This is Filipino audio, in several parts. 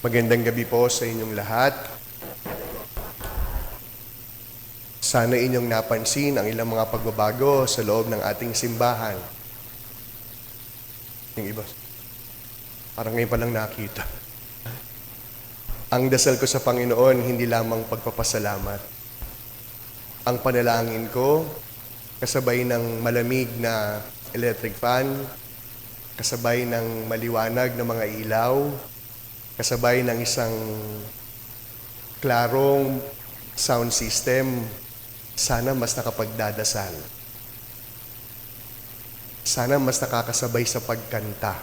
Magandang gabi po sa inyong lahat. Sana inyong napansin ang ilang mga pagbabago sa loob ng ating simbahan. Yung iba, parang ngayon pa lang nakita. Ang dasal ko sa Panginoon, hindi lamang pagpapasalamat. Ang panalangin ko, kasabay ng malamig na electric fan, kasabay ng maliwanag na mga ilaw, kasabay ng isang klarong sound system, sana mas nakapagdadasal. Sana mas nakakasabay sa pagkanta.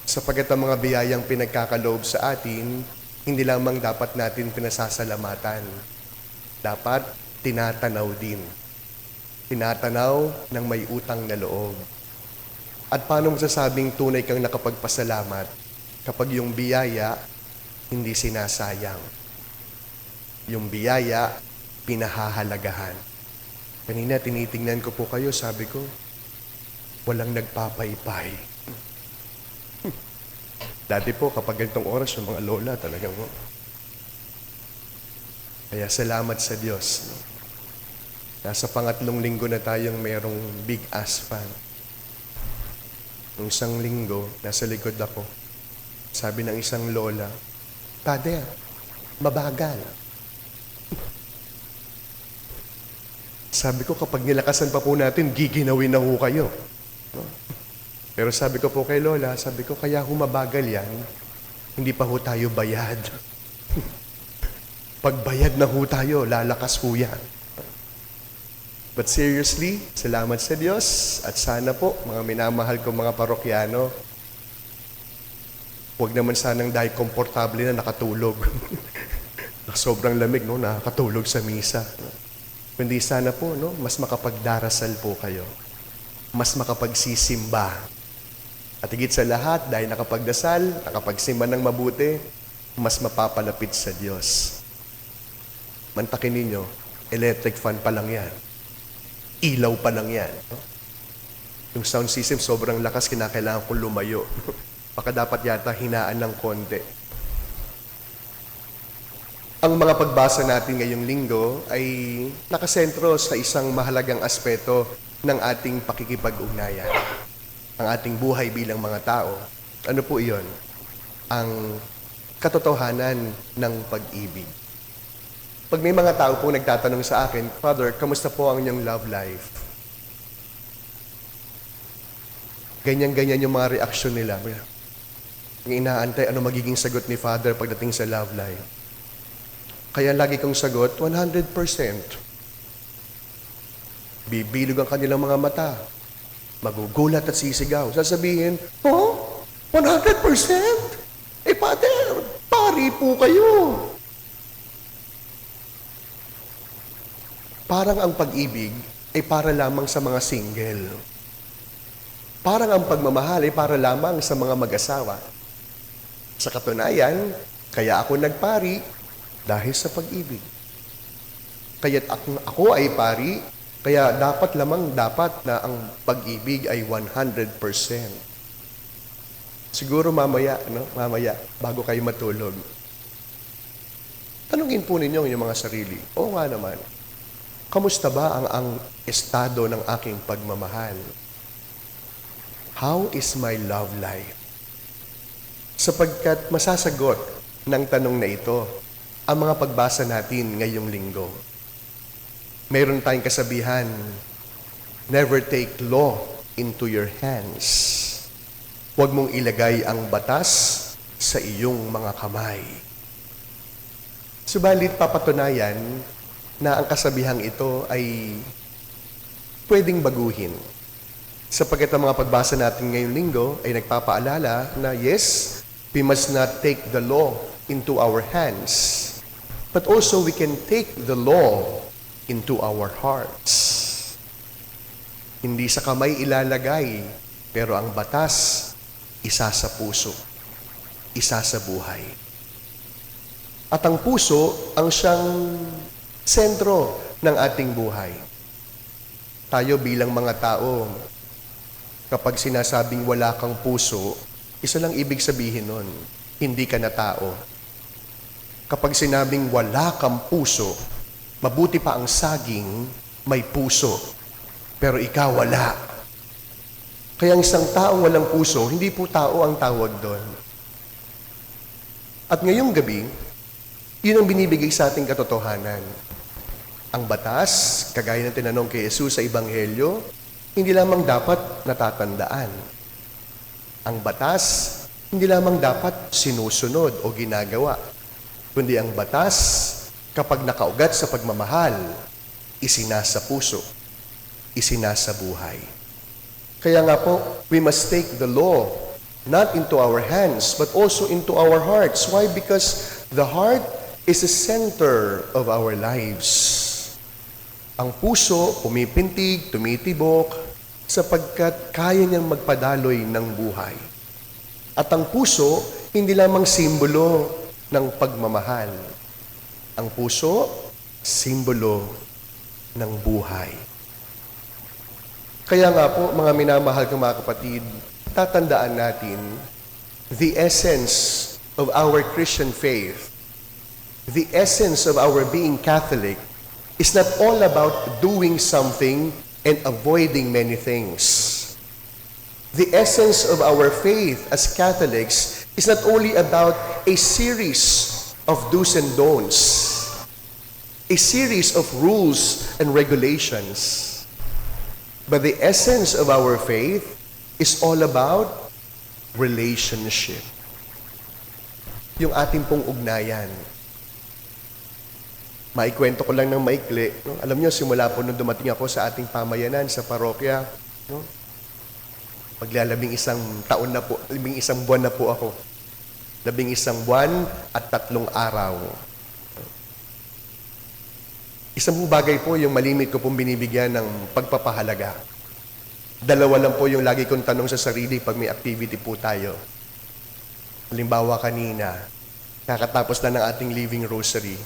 Sapagkat ang mga biyayang pinagkakaloob sa atin, hindi lamang dapat natin pinasasalamatan. Dapat tinatanaw din. Tinatanaw ng may utang na loob. At paano masasabing tunay kang nakapagpasalamat kapag yung biyaya hindi sinasayang? Yung biyaya, pinahahalagahan. Kanina tinitingnan ko po kayo, sabi ko, walang nagpapaypay. Dati po, kapag ganitong oras, yung mga lola talagang mo. Kaya salamat sa Diyos. Nasa pangatlong linggo na tayong mayroong big ass fan. Nung isang linggo, nasa likod ako. Sabi ng isang lola, Father, mabagal. Sabi ko, kapag nilakasan pa po natin, giginawin na ho kayo. Pero sabi ko po kay Lola, sabi ko, kaya humabagal yan, hindi pa ho tayo bayad. Pag bayad na ho tayo, lalakas ho yan. But seriously, salamat sa Diyos at sana po, mga minamahal kong mga parokyano, huwag naman sanang dahil komportable na nakatulog. Sobrang lamig, no? Nakatulog sa misa. Kundi sana po, no? Mas makapagdarasal po kayo. Mas makapagsisimba. At higit sa lahat, dahil nakapagdasal, nakapagsimba ng mabuti, mas mapapalapit sa Diyos. Mantakin ninyo, electric fan pa lang yan. Ilaw pa lang yan. Yung sound system sobrang lakas, kinakailangan kong lumayo. Baka dapat yata hinaan ng konti. Ang mga pagbasa natin ngayong linggo ay nakasentro sa isang mahalagang aspeto ng ating pakikipag-ugnayan. Ang ating buhay bilang mga tao. Ano po iyon? Ang katotohanan ng pag-ibig. Pag may mga tao po nagtatanong sa akin, Father, kamusta po ang inyong love life? Ganyan-ganyan yung mga reaksyon nila. Ang inaantay, ano magiging sagot ni Father pagdating sa love life? Kaya lagi kong sagot, 100%. Bibilog ang kanilang mga mata. Magugulat at sisigaw. Sasabihin, oh, 100%? Eh, Father, pari po kayo. Parang ang pag-ibig ay para lamang sa mga single. Parang ang pagmamahal ay para lamang sa mga mag-asawa. Sa katunayan, kaya ako nagpari dahil sa pag-ibig. Kaya't ako ay pari, kaya dapat na ang pag-ibig ay 100%. Siguro mamaya, bago kayo matulog, tanungin po ninyo yung mga sarili. Oo nga naman. Kamusta ba ang estado ng aking pagmamahal? How is my love life? Sapagkat masasagot ng tanong na ito ang mga pagbasa natin ngayong linggo. Mayroon tayong kasabihan, never take law into your hands. Huwag mong ilagay ang batas sa iyong mga kamay. Subalit papatunayan na ang kasabihang ito ay pwedeng baguhin. Sapagkat ang mga pagbasa natin ngayong linggo ay nagpapaalala na yes, we must not take the law into our hands, but also we can take the law into our hearts. Hindi sa kamay ilalagay, pero ang batas, isa sa puso, isa sa buhay. At ang puso ang siyang sentro ng ating buhay. Tayo bilang mga tao, kapag sinasabing wala kang puso, Isa lang ibig sabihin nun, hindi ka na tao. Kapag sinabing wala kang puso, mabuti pa ang saging may puso, pero ikaw wala. Kaya ang isang taong walang puso, hindi po tao ang tawag doon. At ngayong gabi, yun ang binibigay sa ating katotohanan. Ang batas, kagaya ng tinanong kay Jesus sa Ebanghelyo, hindi lamang dapat natatandaan. Ang batas, hindi lamang dapat sinusunod o ginagawa, kundi ang batas, kapag nakaugat sa pagmamahal, isinasa puso, isinasa buhay. Kaya nga po, we must take the law not into our hands, but also into our hearts. Why? Because the heart is the center of our lives. Ang puso, pumipintig, tumitibok, sapagkat kaya niyang magpadaloy ng buhay. At ang puso, hindi lamang simbolo ng pagmamahal. Ang puso, simbolo ng buhay. Kaya nga po, mga minamahal kong mga kapatid, tatandaan natin the essence of our Christian faith, the essence of our being Catholic, is not all about doing something and avoiding many things. The essence of our faith as Catholics is not only about a series of do's and don'ts, a series of rules and regulations, but the essence of our faith is all about relationship. Yung ating pong ugnayan. Maikwento ko lang ng maikli. No? Alam niyo, simula po nung dumating ako sa ating pamayanan, sa parokya, no? Maglalabing isang taon na po, 11 buwan na po ako. 11 buwan at 3 araw. Isang bagay po yung malimit ko pong binibigyan ng pagpapahalaga. 2 lang po yung lagi kong tanong sa sarili pag may activity po tayo. Halimbawa kanina, kakatapos na ng ating living rosary.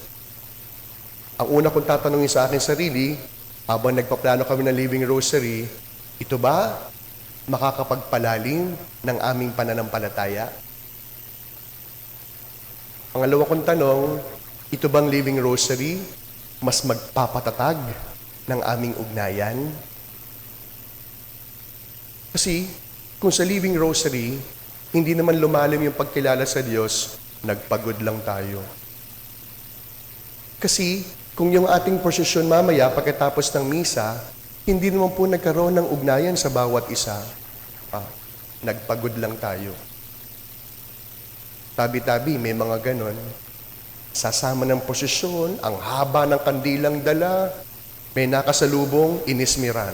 Ang una kong tatanungin sa aking sarili, habang nagpaplano kami ng living rosary, ito ba makakapagpalalim ng aming pananampalataya? Pangalawa kong tanong, ito bang living rosary mas magpapatatag ng aming ugnayan? Kasi kung sa living rosary, hindi naman lumalim yung pagkilala sa Diyos, nagpagod lang tayo. Kasi kung yung ating prosesyon mamaya pagkatapos ng misa, hindi naman po nagkaroon ng ugnayan sa bawat isa. Nagpagod lang tayo. Tabi-tabi, may mga ganon. Sasama ng prosesyon, ang haba ng kandilang dala, may nakasalubong, inismiran.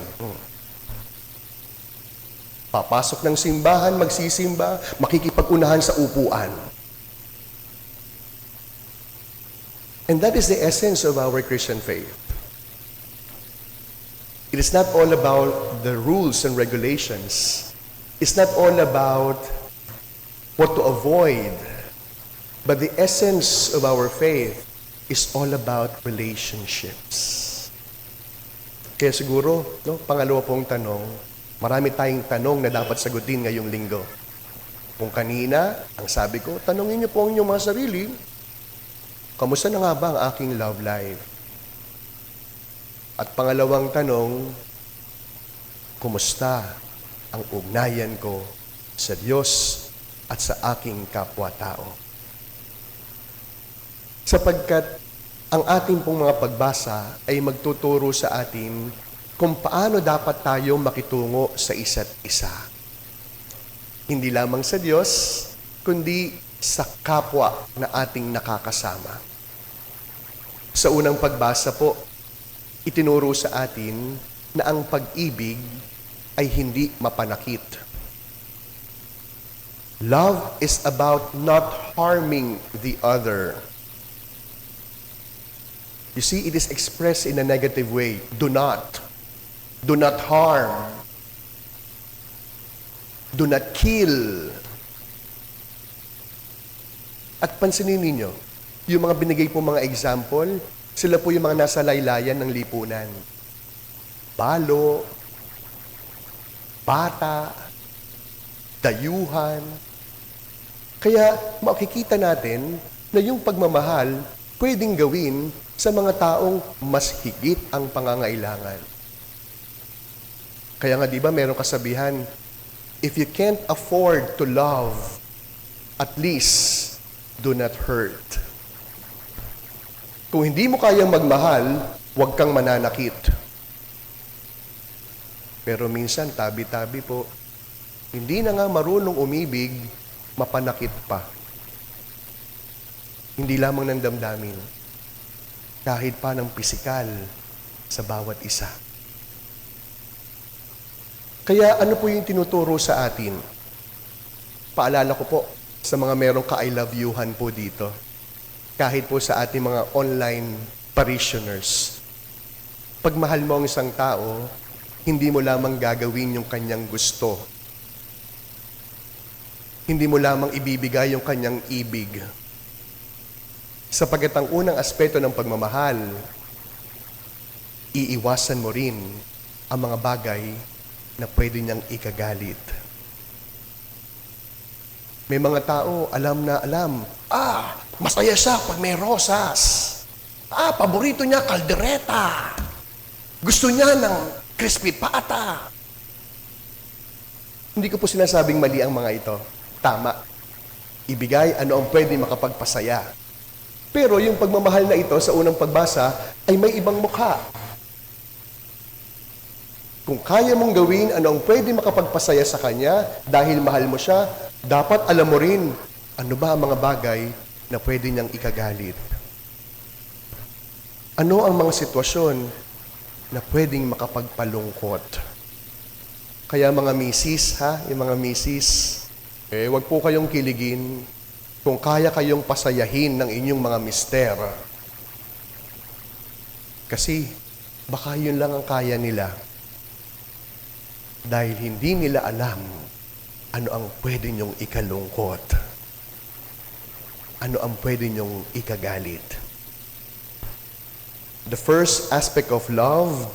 Papasok ng simbahan, magsisimba, makikipag-unahan sa upuan. And that is the essence of our Christian faith. It is not all about the rules and regulations. It's not all about what to avoid. But the essence of our faith is all about relationships. Kaya siguro, no, pangalawa pong tanong, marami tayong tanong na dapat sagutin ngayong linggo. Kung kanina, ang sabi ko, tanongin niyo po ang inyong mga sarili, kamusta na nga ba ang aking love life? At pangalawang tanong, kumusta ang ugnayan ko sa Diyos at sa aking kapwa-tao? Sapagkat ang ating pong mga pagbasa ay magtuturo sa atin kung paano dapat tayo makitungo sa isa't isa. Hindi lamang sa Diyos, kundi sa kapwa na ating nakakasama. Sa unang pagbasa po, itinuro sa atin na ang pag-ibig ay hindi mapanakit. Love is about not harming the other. You see, it is expressed in a negative way. Do not harm. Do not kill. At pansinin ninyo, yung mga binigay po mga example, sila po yung mga nasa laylayan ng lipunan. Balo, bata, dayuhan, Kaya makikita natin na yung pagmamahal pwedeng gawin sa mga taong mas higit ang pangangailangan. Kaya nga, di ba, merong kasabihan, if you can't afford to love, at least do not hurt. Kung hindi mo kayang magmahal, huwag kang mananakit. Pero minsan, tabi-tabi po, hindi na nga marunong umibig, mapanakit pa. Hindi lamang ng damdamin, kahit pa ng pisikal sa bawat isa. Kaya ano po yung tinuturo sa atin? Paalala ko po sa mga merong ka-I love youhan po dito. Kahit po sa ating mga online parishioners. Pag mahal mo ang isang tao, hindi mo lamang gagawin yung kanyang gusto. Hindi mo lamang ibibigay yung kanyang ibig. Sapagkat ang unang aspeto ng pagmamahal, iiwasan mo rin ang mga bagay na pwede niyang ikagalit. May mga tao, alam na alam, masaya siya pag may rosas. Paborito niya, kaldereta. Gusto niya ng crispy pata. Hindi ko po sinasabing mali ang mga ito. Tama. Ibigay ano ang pwede makapagpasaya. Pero yung pagmamahal na ito sa unang pagbasa ay may ibang mukha. Kung kaya mong gawin ano ang pwede makapagpasaya sa kanya dahil mahal mo siya, dapat alam mo rin ano ba ang mga bagay na pwede niyang ikagalit. Ano ang mga sitwasyon na pwedeng makapagpalungkot. Kaya mga misis, yung mga misis, wag po kayong kiligin kung kaya kayong pasayahin ng inyong mga mister. Kasi baka yun lang ang kaya nila. Dahil hindi nila alam ano ang pwede niyong ikalungkot. Ano ang pwede niyong ikagalit. The first aspect of love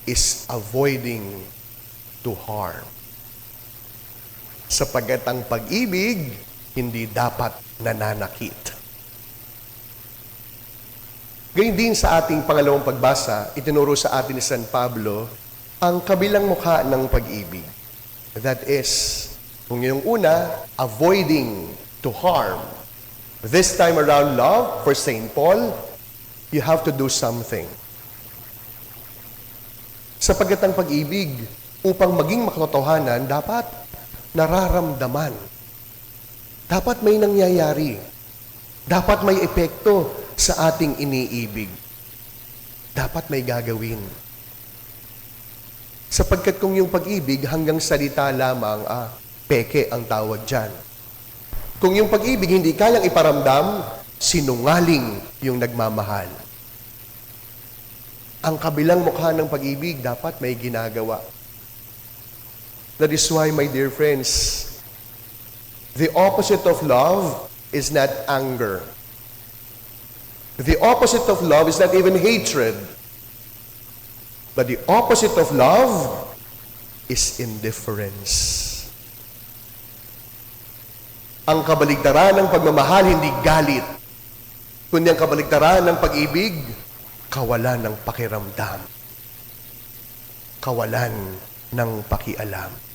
is avoiding to harm. Sapagkat ang pag-ibig, hindi dapat nananakit. Gayun din sa ating pangalawang pagbasa, itinuro sa atin ni San Pablo ang kabilang mukha ng pag-ibig. That is, kung yung una, avoiding to harm. This time around love, for St. Paul, you have to do something. Sapagkat ang pag-ibig, upang maging makatotohanan, dapat nararamdaman. Dapat may nangyayari. Dapat may epekto sa ating iniibig. Dapat may gagawin. Sapagkat kung yung pag-ibig hanggang salita lamang, peke ang tawag dyan. Kung yung pag-ibig hindi kayang iparamdam, sinungaling yung nagmamahal. Ang kabilang mukha ng pag-ibig dapat may ginagawa. That is why, my dear friends, the opposite of love is not anger. The opposite of love is not even hatred. But the opposite of love is indifference. Ang kabaligtaran ng pagmamahal, hindi galit. Kundi ang kabaligtaran ng pag-ibig, kawalan ng pakiramdam. Kawalan ng pakialam.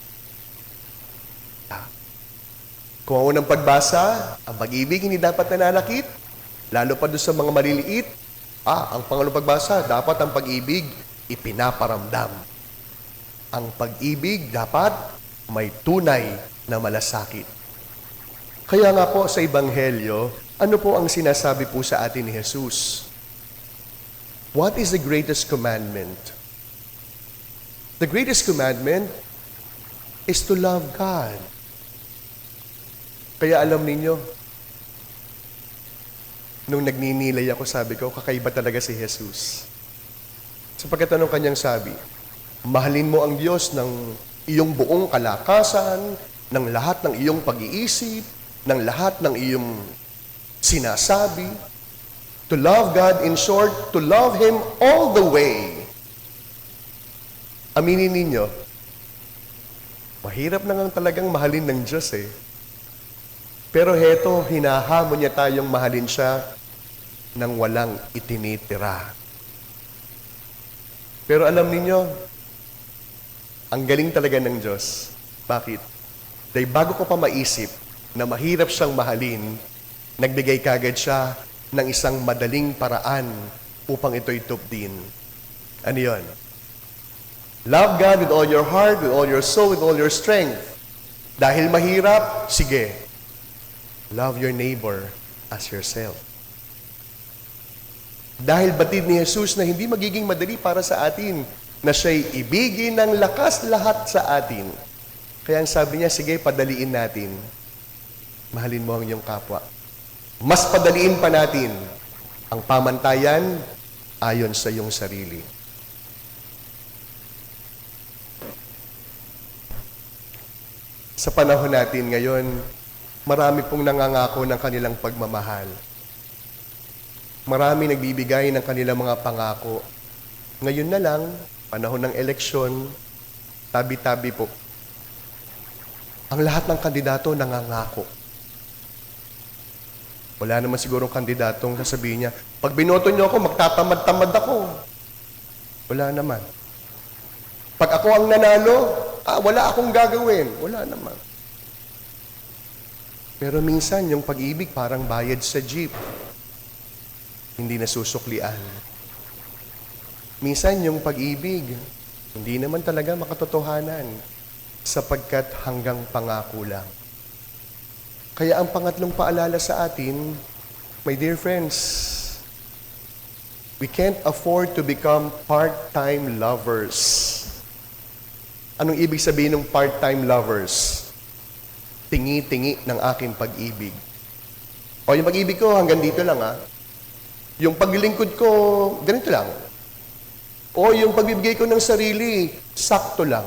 Kung ang unang pagbasa, ang pag-ibig hindi dapat nananakit, lalo pa doon sa mga maliliit, ang pangalawang pagbasa, dapat ang pag-ibig ipinaparamdam. Ang pag-ibig dapat may tunay na malasakit. Kaya nga po sa Ebanghelyo, ano po ang sinasabi po sa atin ni Jesus? What is the greatest commandment? The greatest commandment is to love God. Kaya alam ninyo, nung nagninilay ako, sabi ko, kakaiba talaga si Jesus. Sapagkat anong kanyang sabi? Mahalin mo ang Diyos ng iyong buong kalakasan, ng lahat ng iyong pag-iisip, ng lahat ng iyong sinasabi. To love God, in short, to love Him all the way. Aminin ninyo, mahirap na nga talagang mahalin ng Diyos Pero heto, hinahamon niya tayong mahalin siya nang walang itinitira. Pero alam ninyo, ang galing talaga ng Diyos. Bakit? Dahil bago ko pa maisip na mahirap siyang mahalin, nagbigay kagad siya ng isang madaling paraan upang ito'y tupdin. Ano yun? Love God with all your heart, with all your soul, with all your strength. Dahil mahirap, sige. Love your neighbor as yourself. Dahil batid ni Jesus na hindi magiging madali para sa atin, na siya'y ibigin ng lakas lahat sa atin. Kaya ang sabi niya, sige, padaliin natin. Mahalin mo ang iyong kapwa. Mas padaliin pa natin ang pamantayan ayon sa iyong sarili. Sa panahon natin ngayon, marami pong nangangako ng kanilang pagmamahal. Marami nagbibigay ng kanilang mga pangako. Ngayon na lang, panahon ng eleksyon, tabi-tabi po. Ang lahat ng kandidato nangangako. Wala naman sigurong kandidatong sasabihin niya, pag binoto niyo ako, magtatamad-tamad ako. Wala naman. Pag ako ang nanalo, wala akong gagawin. Wala naman. Pero minsan, yung pag-ibig parang bayad sa jeep. Hindi nasusuklian. Minsan, yung pag-ibig, hindi naman talaga makatotohanan sapagkat hanggang pangako lang. Kaya ang pangatlong paalala sa atin, my dear friends, we can't afford to become part-time lovers. Anong ibig sabihin ng part-time lovers? Tingi-tingi ng aking pag-ibig. O yung pag-ibig ko, hanggang dito lang Yung paglilingkod ko, ganito lang. O yung pagbibigay ko ng sarili, sakto lang.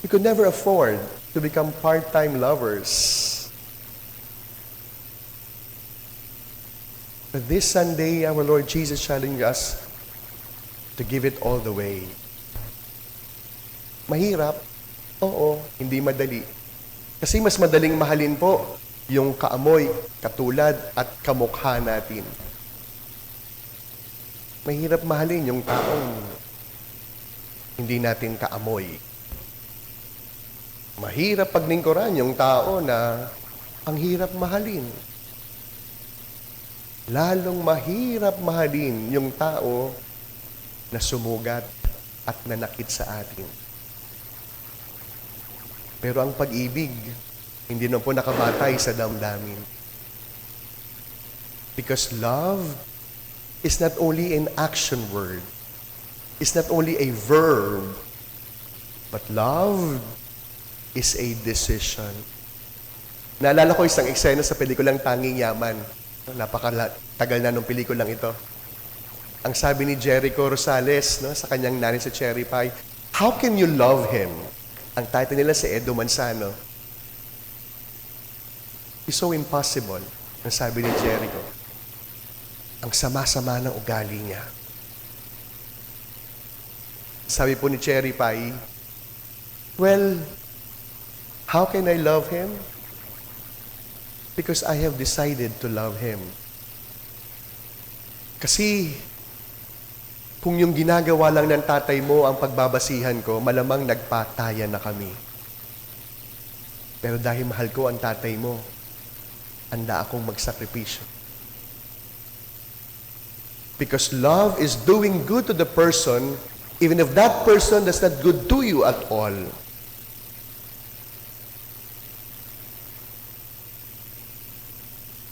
We could never afford to become part-time lovers. But this Sunday, our Lord Jesus challenged us to give it all the way. Mahirap? Oo, hindi madali. Kasi mas madaling mahalin po yung kaamoy, katulad at kamukha natin. Mahirap mahalin yung taong hindi natin kaamoy. Mahirap paglingkuran yung tao na ang hirap mahalin. Lalong mahirap mahalin yung tao na sumugat at nanakit sa atin. Pero ang pag-ibig, hindi na po nakabatay sa damdamin. Because love is not only an action word. It's not only a verb. But love is a decision. Naalala ko isang eksena sa pelikulang Tanging Yaman. Napakatagal na nung pelikulang ito. Ang sabi ni Jericho Rosales sa kanyang nanay sa Cherry Pie, how can you love him? Ang title nila si Edo Manzano. It's so impossible, ang sabi ni Jericho. Ang sama-sama ng ugali niya. Sabi po ni Cherry Pie, well, how can I love him? Because I have decided to love him. Kasi, kung yung ginagawa lang ng tatay mo ang pagbabasihan ko, malamang nagpatayan na kami. Pero dahil mahal ko ang tatay mo, handa akong magsakripisyo. Because love is doing good to the person, even if that person does not good to you at all.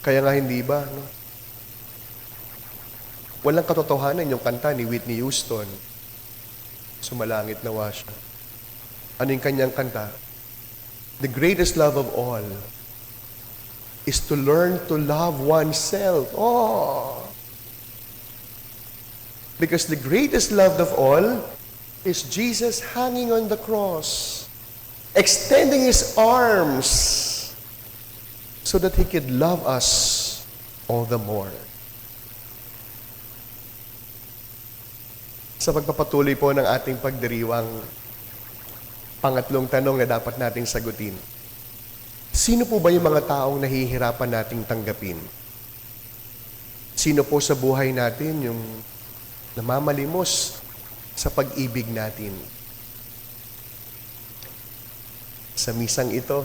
Kaya nga hindi ba, walang katotohanan yung kanta ni Whitney Houston. Sumalangit nawa siya. Ano yung kanyang kanta? The greatest love of all is to learn to love oneself. Oh! Because the greatest love of all is Jesus hanging on the cross, extending His arms so that He could love us all the more. Sa pagpapatuloy po ng ating pagdiriwang, pangatlong tanong na dapat nating sagutin. Sino po ba yung mga taong nahihirapan nating tanggapin? Sino po sa buhay natin yung namamalimos sa pag-ibig natin? Sa misang ito,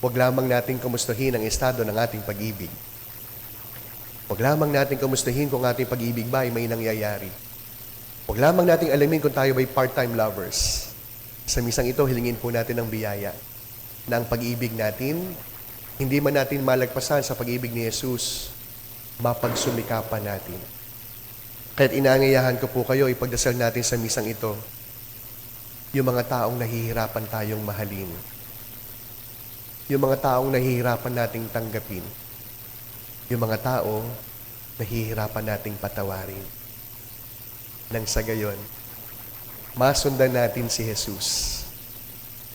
huwag lamang nating kumustahin ang estado ng ating pag-ibig. Huwag lamang nating kumustahin kung ating pag-ibig ba ay may nangyayari. Huwag lamang nating alamin kung tayo ba'y part-time lovers. Sa misang ito, hilingin po natin ang biyaya na ang pag-ibig natin, hindi man natin malagpasan sa pag-ibig ni Jesus, mapagsumikapan natin. Kaya't inaangayahan ko po kayo, ipagdasal natin sa misang ito, yung mga taong nahihirapan tayong mahalin. Yung mga taong nahihirapan nating tanggapin. Yung mga tao nahihirapan nating patawarin. Nang sa gayon, masundan natin si Jesus.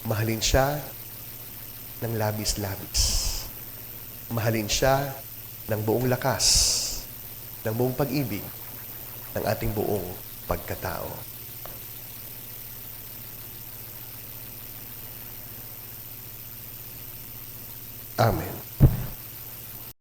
Mahalin siya ng labis-labis. Mahalin siya ng buong lakas, ng buong pag-ibig, ng ating buong pagkatao. Amen.